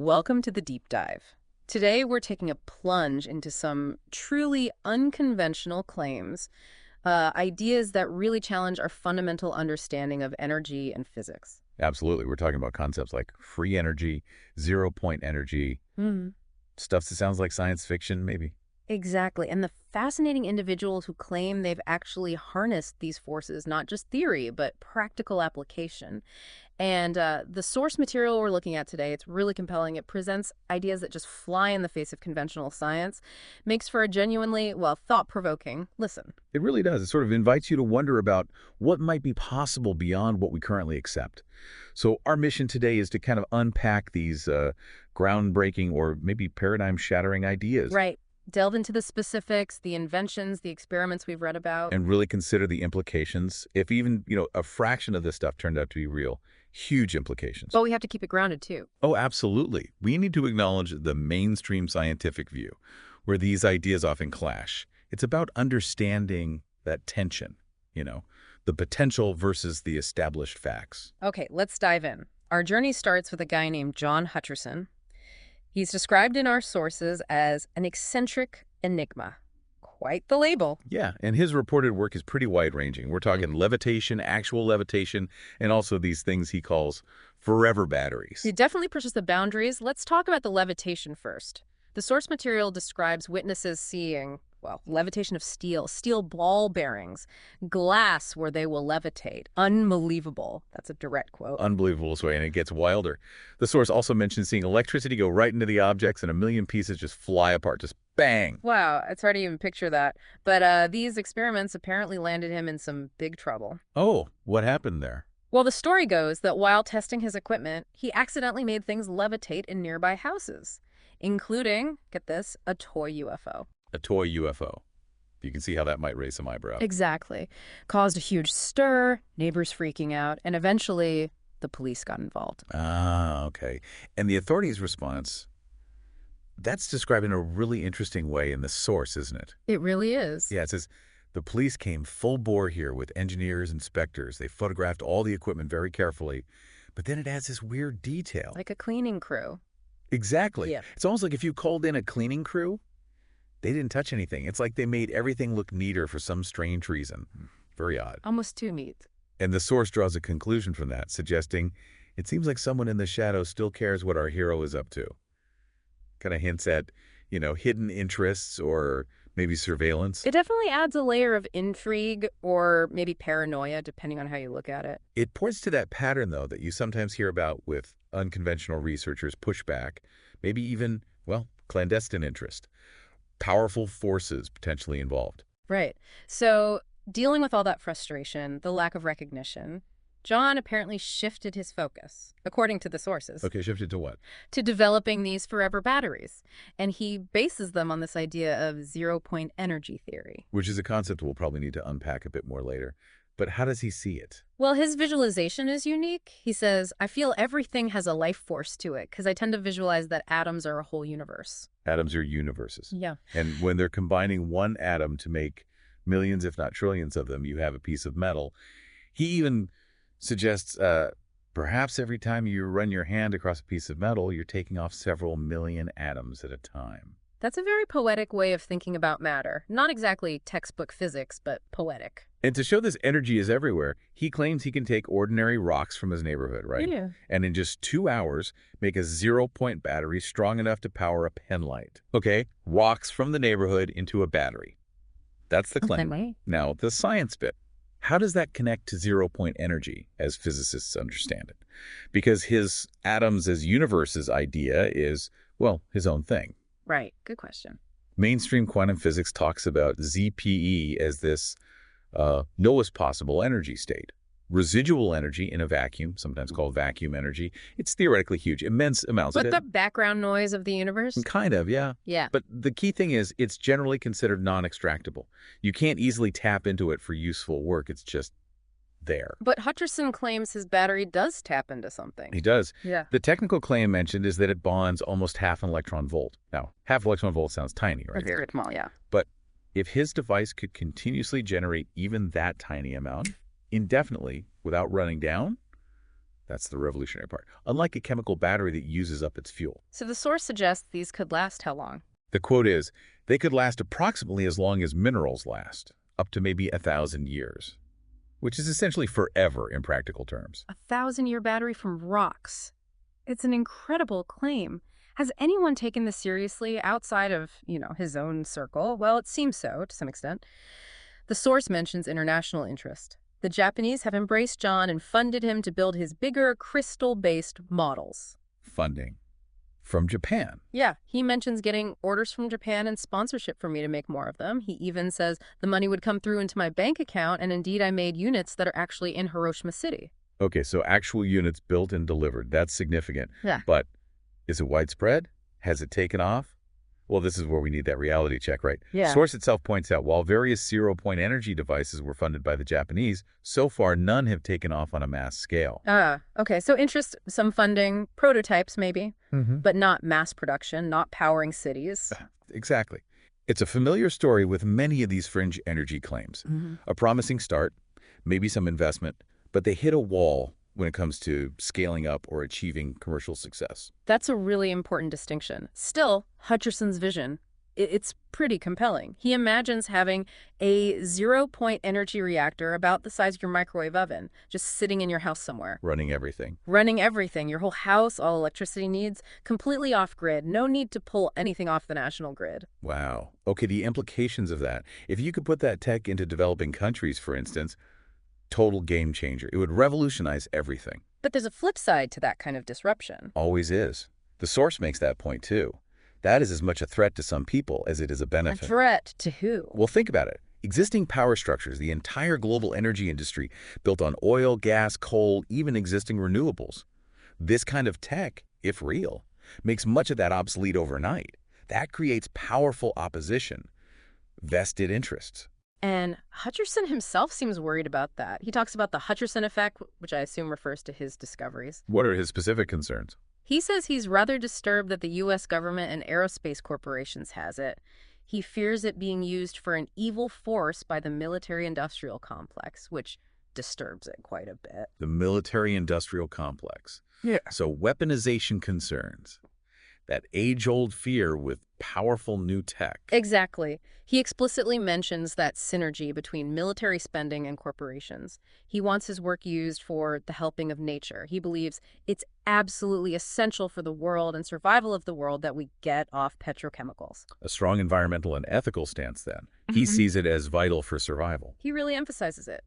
Welcome to the deep dive. Today, we're taking a plunge into some truly unconventional claims, ideas that really challenge our fundamental understanding of energy and physics. Absolutely. We're talking about concepts like free energy, zero-point energy, Hmm. stuff that sounds like science fiction, maybe. Exactly. And the fascinating individuals who claim they've actually harnessed these forces, not just theory, but practical application. And the source material we're looking at today, it's really compelling. It presents ideas that just fly in the face of conventional science, makes for a genuinely, well, thought-provoking listen. It really does. It sort of invites you to wonder about what might be possible beyond what we currently accept. So our mission today is to kind of unpack these groundbreaking or maybe paradigm-shattering ideas Right. Delve into the specifics, the inventions, the experiments we've read about. and really consider the implications. If even, a fraction of this stuff turned out to be real, huge implications. But we have to keep it grounded, too. Oh, absolutely. We need to acknowledge the mainstream scientific view, where these ideas often clash. It's about understanding that tension, the potential versus the established facts. Okay, let's dive in. Our journey starts with a guy named John Hutcherson. He's described in our sources as an eccentric enigma. Quite the label. Yeah, and his reported work is pretty wide-ranging. We're talking levitation, actual levitation, and also these things he calls forever batteries. It definitely pushes the boundaries. Let's talk about the levitation first. The source material describes witnesses seeing, well, levitation of steel ball bearings, glass where they will levitate. Unbelievable. That's a direct quote. Unbelievable this way, and it gets wilder. The source also mentions seeing electricity go right into the objects and a million pieces just fly apart, just bang. Wow, it's hard to even picture that. But these experiments apparently landed him in some big trouble. Oh, what happened there? Well, the story goes that while testing his equipment, he accidentally made things levitate in nearby houses, including, get this, a toy UFO. A toy UFO. You can see how that might raise some eyebrows. Exactly. Caused a huge stir, neighbors freaking out, and eventually the police got involved. Ah, okay. And the authorities' response, that's described in a really interesting way in the source, isn't it? It really is. Yeah, it says, the police came full bore here with engineers, inspectors. They photographed all the equipment very carefully. But then it adds this weird detail. Like a cleaning crew. Exactly. Yeah. It's almost like if you called in a cleaning crew, they didn't touch anything. It's like they made everything look neater for some strange reason. Very odd. Almost too neat. And the source draws a conclusion from that, suggesting it seems like someone in the shadows still cares what our hero is up to. Kind of hints at, hidden interests or maybe surveillance. It definitely adds a layer of intrigue or maybe paranoia, depending on how you look at it. It points to that pattern, though, that you sometimes hear about with unconventional researchers' pushback, maybe even, clandestine interest. Powerful forces potentially involved. Right. So, dealing with all that frustration, the lack of recognition, John apparently shifted his focus, according to the sources, Okay, shifted to what? to developing these forever batteries. And he bases them on this idea of zero-point energy theory. Which is a concept we'll probably need to unpack a bit more later. But how does he see it? Well, his visualization is unique. He says, I feel everything has a life force to it because I tend to visualize that atoms are a whole universe. Atoms are universes. Yeah. And when they're combining one atom to make millions, if not trillions of them, you have a piece of metal. He even suggests perhaps every time you run your hand across a piece of metal, you're taking off several million atoms at a time. That's a very poetic way of thinking about matter. Not exactly textbook physics, but poetic. And to show this energy is everywhere, he claims he can take ordinary rocks from his neighborhood, right? Yeah. And in just 2 hours, make a zero-point battery strong enough to power a pen light. Okay, rocks from the neighborhood into a battery. That's the claim. Now, the science bit. How does that connect to zero-point energy, as physicists understand it? Because his atoms as universes idea is, his own thing. Right. Good question. Mainstream quantum physics talks about ZPE as this lowest possible energy state. Residual energy in a vacuum, sometimes called vacuum energy, it's theoretically huge, immense amounts of But it. the background noise of the universe? Kind of, yeah. Yeah. But the key thing is it's generally considered non-extractable. You can't easily tap into it for useful work. It's just there. But Hutcherson claims his battery does tap into something. He does. Yeah. The technical claim mentioned is that it bonds almost half an electron volt. Now, half electron volt sounds tiny, right? Very small, yeah. But if his device could continuously generate even that tiny amount indefinitely without running down, That's the revolutionary part. Unlike a chemical battery that uses up its fuel. So the source suggests these could last how long? The quote is, they could last approximately as long as minerals last, up to maybe 1,000 years, which is essentially forever in practical terms. 1,000-year battery from rocks. It's an incredible claim. Has anyone taken this seriously outside of, his own circle? Well, it seems so, to some extent. The source mentions international interest. The Japanese have embraced John and funded him to build his bigger crystal-based models. Funding. From Japan. Yeah, he mentions getting orders from Japan and sponsorship for me to make more of them. He even says the money would come through into my bank account, and indeed I made units that are actually in Hiroshima City. Okay, so actual units built and delivered. That's significant. Yeah. But is it widespread? Has it taken off? Well, this is where we need that reality check, right? Yeah. Source itself points out, while various zero-point energy devices were funded by the Japanese, so far none have taken off on a mass scale. Okay. So interest, some funding, prototypes maybe, Mm-hmm. but not mass production, not powering cities. Exactly. It's a familiar story with many of these fringe energy claims. Mm-hmm. A promising start, maybe some investment, but they hit a wall when it comes to scaling up or achieving commercial success. That's a really important distinction. Still, Hutcherson's vision, it's pretty compelling. He imagines having a zero-point energy reactor about the size of your microwave oven, just sitting in your house somewhere. Running everything. Running everything, your whole house, all electricity needs, completely off-grid, no need to pull anything off the national grid. Wow. Okay, the implications of that. If you could put that tech into developing countries, for instance, total game changer. It would revolutionize everything. But there's a flip side to that kind of disruption. Always is. The source makes that point, too. That is as much a threat to some people as it is a benefit. A threat to who? Well, think about it. Existing power structures, the entire global energy industry, built on oil, gas, coal, even existing renewables. This kind of tech, if real, makes much of that obsolete overnight. That creates powerful opposition, vested interests. And Hutcherson himself seems worried about that. He talks about the Hutcherson effect, which I assume refers to his discoveries. What are his specific concerns? He says he's rather disturbed that the U.S. government and aerospace corporations has it. He fears it being used for an evil force by the military-industrial complex, which disturbs it quite a bit. The military-industrial complex. Yeah. So weaponization concerns. That age-old fear with powerful new tech. Exactly. He explicitly mentions that synergy between military spending and corporations. He wants his work used for the helping of nature. He believes it's absolutely essential for the world and survival of the world that we get off petrochemicals. A strong environmental and ethical stance, then. He sees it as vital for survival. He really emphasizes it.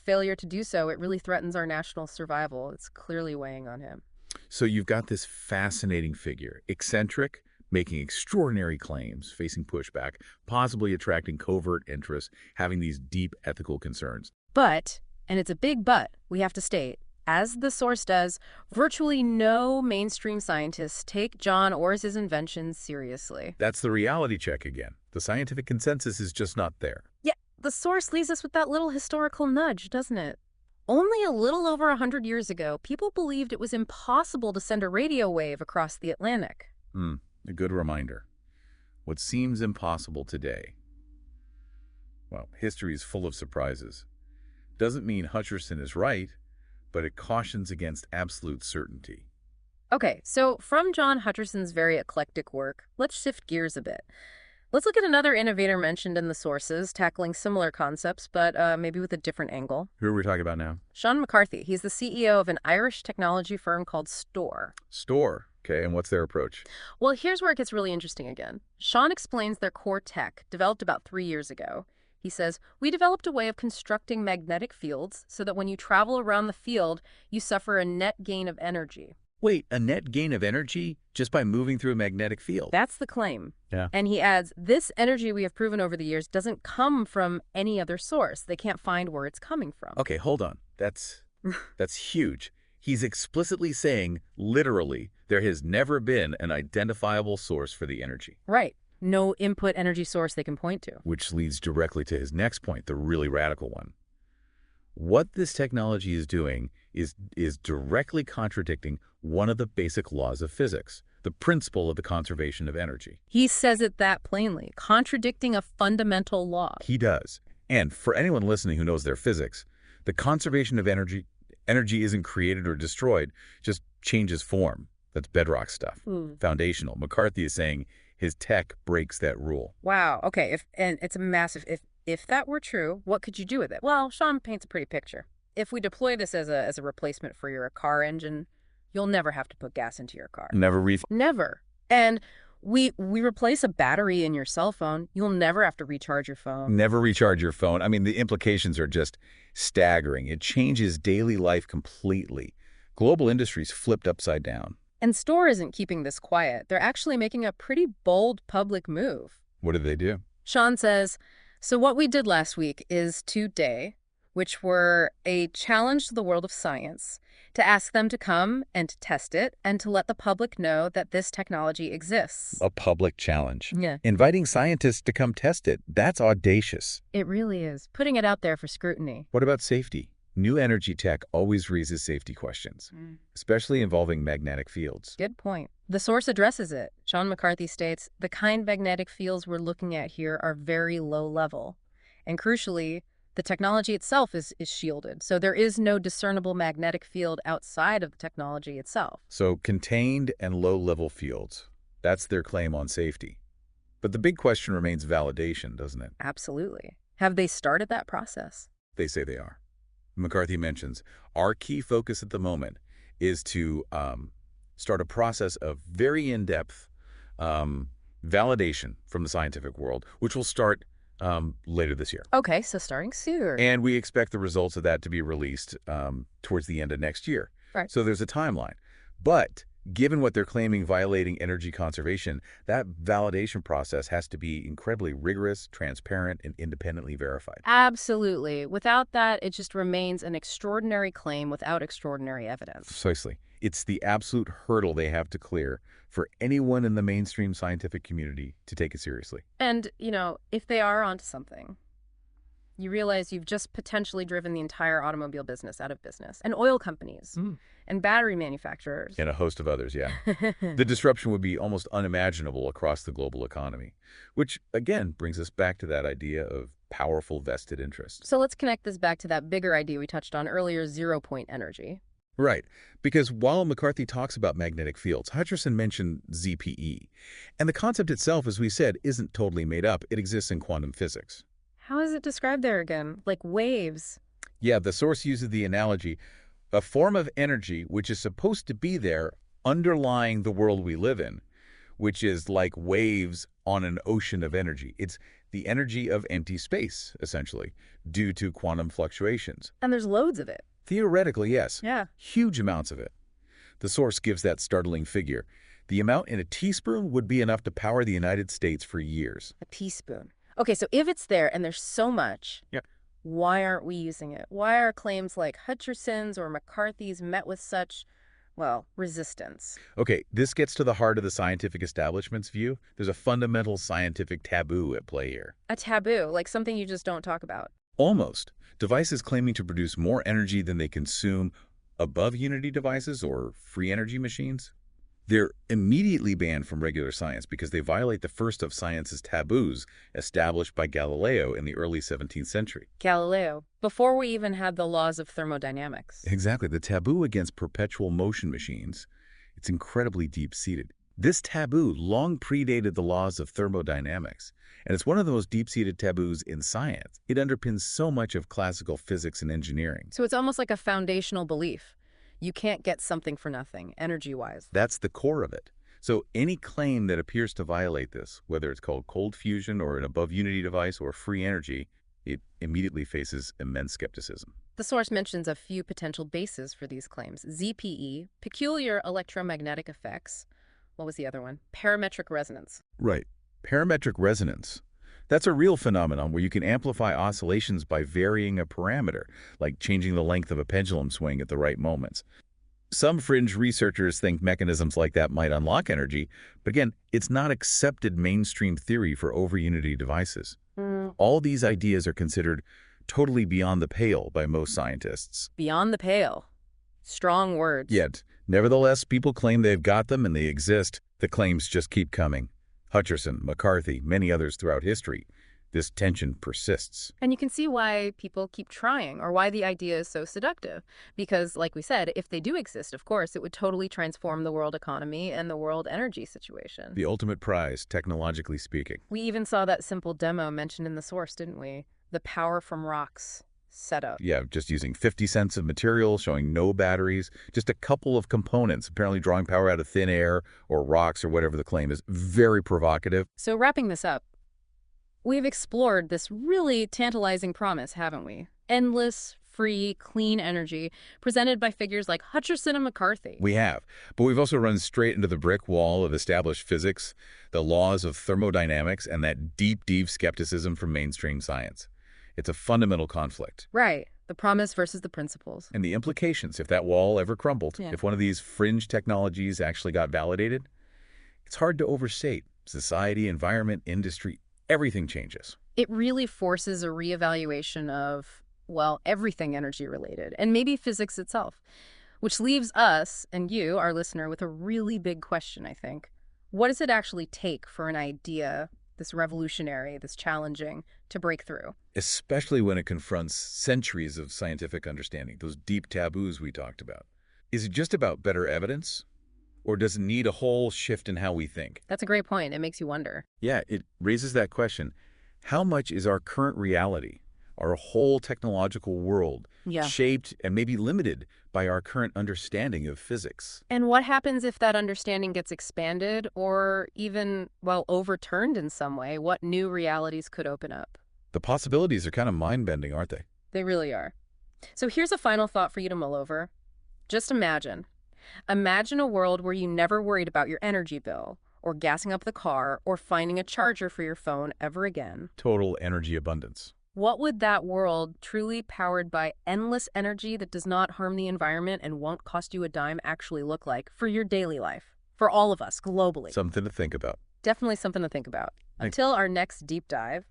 Failure to do so, it really threatens our national survival. It's clearly weighing on him. So you've got this fascinating figure, eccentric, making extraordinary claims, facing pushback, possibly attracting covert interest, having these deep ethical concerns. But, and it's a big but, we have to state, as the source does, virtually no mainstream scientists take John or his inventions seriously. That's the reality check again. The scientific consensus is just not there. Yeah, the source leaves us with that little historical nudge, doesn't it? Only a little over 100 years ago, people believed it was impossible to send a radio wave across the Atlantic. A good reminder. What seems impossible today. Well, history is full of surprises. Doesn't mean Hutcherson is right, but it cautions against absolute certainty. Okay, so from John Hutcherson's very eclectic work, let's shift gears a bit. Let's look at another innovator mentioned in the sources, tackling similar concepts, but maybe with a different angle. Who are we talking about now? Sean McCarthy. He's the CEO of an Irish technology firm called Store. Store. Okay, and what's their approach? Well, here's where it gets really interesting again. Sean explains their core tech, developed about 3 years ago. He says, we developed a way of constructing magnetic fields so that when you travel around the field, you suffer a net gain of energy. Wait, a net gain of energy just by moving through a magnetic field? That's the claim. Yeah. And he adds, this energy we have proven over the years doesn't come from any other source. They can't find where it's coming from. Okay, hold on. That's huge. He's explicitly saying, literally, there has never been an identifiable source for the energy. Right. No input energy source they can point to. Which leads directly to his next point, the really radical one. What this technology is doing is directly contradicting one of the basic laws of physics, the principle of the conservation of energy. He says it that plainly, contradicting a fundamental law. He does. And for anyone listening who knows their physics, the conservation of energy Energy isn't created or destroyed, just changes form. That's bedrock stuff. Foundational. McCarthy is saying his tech breaks that rule. Wow. Okay. And it's a massive if that were true, what could you do with it? Well, Sean paints a pretty picture. If we deploy this as a replacement for your car engine, you'll never have to put gas into your car. Never. And we replace a battery in your cell phone. You'll never have to recharge your phone. Never recharge your phone. I mean, the implications are just staggering. It changes daily life completely. Global industries flipped upside down. And Store isn't keeping this quiet. They're actually making a pretty bold public move. What did they do? Sean says, so what we did last week is today, which were a challenge to the world of science, to ask them to come and to test it and to let the public know that this technology exists. A public challenge. Yeah. Inviting scientists to come test it, that's audacious. It really is. Putting it out there for scrutiny. What about safety? New energy tech always raises safety questions, especially involving magnetic fields. Good point. The source addresses it. Sean McCarthy states, the kind magnetic fields we're looking at here are very low level. And crucially, the technology itself is shielded, so there is no discernible magnetic field outside of the technology itself. So contained and low-level fields, that's their claim on safety. But the big question remains validation, doesn't it? Absolutely. Have they started that process? They say they are. McCarthy mentions, our key focus at the moment is to start a process of very in-depth validation from the scientific world, which will start later this year. Okay, so starting soon. And we expect the results of that to be released towards the end of next year. Right. So there's a timeline. But given what they're claiming violating energy conservation, that validation process has to be incredibly rigorous, transparent, and independently verified. Absolutely. Without that, it just remains an extraordinary claim without extraordinary evidence. Precisely. It's the absolute hurdle they have to clear for anyone in the mainstream scientific community to take it seriously. And, if they are onto something, you realize you've just potentially driven the entire automobile business out of business, and oil companies, and battery manufacturers. And a host of others, yeah. The disruption would be almost unimaginable across the global economy, which, again, brings us back to that idea of powerful vested interests. So let's connect this back to that bigger idea we touched on earlier, zero-point energy. Right, because while McCarthy talks about magnetic fields, Hutcherson mentioned ZPE. And the concept itself, as we said, isn't totally made up. It exists in quantum physics. How is it described there again? Like waves? Yeah, the source uses the analogy, a form of energy which is supposed to be there underlying the world we live in, which is like waves on an ocean of energy. It's the energy of empty space, essentially, due to quantum fluctuations. And there's loads of it. Theoretically, yes. Yeah. Huge amounts of it. The source gives that startling figure. The amount in a teaspoon would be enough to power the United States for years. A teaspoon. Okay, so if it's there and there's so much, why aren't we using it? Why are claims like Hutcherson's or McCarthy's met with such, resistance? Okay, this gets to the heart of the scientific establishment's view. There's a fundamental scientific taboo at play here. A taboo, like something you just don't talk about. Almost. Devices claiming to produce more energy than they consume above Unity devices or free energy machines. They're immediately banned from regular science because they violate the first of science's taboos established by Galileo in the early 17th century. Galileo, before we even had the laws of thermodynamics. Exactly. The taboo against perpetual motion machines, it's incredibly deep-seated. This taboo long predated the laws of thermodynamics, and it's one of the most deep-seated taboos in science. It underpins so much of classical physics and engineering. So it's almost like a foundational belief. You can't get something for nothing, energy-wise. That's the core of it. So any claim that appears to violate this, whether it's called cold fusion or an above-unity device or free energy, it immediately faces immense skepticism. The source mentions a few potential bases for these claims. ZPE, peculiar electromagnetic effects. What was the other one? Parametric resonance. Right. Parametric resonance. That's a real phenomenon where you can amplify oscillations by varying a parameter, like changing the length of a pendulum swing at the right moments. Some fringe researchers think mechanisms like that might unlock energy, but again, it's not accepted mainstream theory for over-unity devices. All these ideas are considered totally beyond the pale by most scientists. Beyond the pale. Strong words. Yet, nevertheless, people claim they've got them and they exist. The claims just keep coming. Hutcherson, McCarthy, many others throughout history. This tension persists. And you can see why people keep trying or why the idea is so seductive. Because, like we said, if they do exist, of course, it would totally transform the world economy and the world energy situation. The ultimate prize, technologically speaking. We even saw that simple demo mentioned in the source, didn't we? The power from rocks setup. Yeah, just using 50 cents of material, showing no batteries, just a couple of components, apparently drawing power out of thin air or rocks or whatever the claim is. Very provocative. So wrapping this up, we've explored this really tantalizing promise, haven't we? Endless, free, clean energy presented by figures like Hutcherson and McCarthy. We have. But we've also run straight into the brick wall of established physics, the laws of thermodynamics, and that deep, deep skepticism from mainstream science. It's a fundamental conflict. Right. The promise versus the principles. And the implications, if that wall ever crumbled, if one of these fringe technologies actually got validated, it's hard to overstate. Society, environment, industry, everything changes. It really forces a reevaluation of, well, everything energy related, and maybe physics itself, which leaves us and you, our listener, with a really big question, I think. What does it actually take for an idea, this revolutionary, this challenging, to break through? Especially when it confronts centuries of scientific understanding, those deep taboos we talked about. Is it just about better evidence? Or does it need a whole shift in how we think? That's a great point. It makes you wonder. Yeah, it raises that question. How much is our current reality, our whole technological world, shaped and maybe limited by our current understanding of physics? And what happens if that understanding gets expanded or even, well, overturned in some way? What new realities could open up? The possibilities are kind of mind-bending, aren't they? They really are. So here's a final thought for you to mull over. Just imagine. Imagine a world where you never worried about your energy bill, or gassing up the car, or finding a charger for your phone ever again. Total energy abundance. What would that world, truly powered by endless energy that does not harm the environment and won't cost you a dime, actually look like for your daily life? For all of us, globally. Something to think about. Definitely something to think about. Until our next deep dive,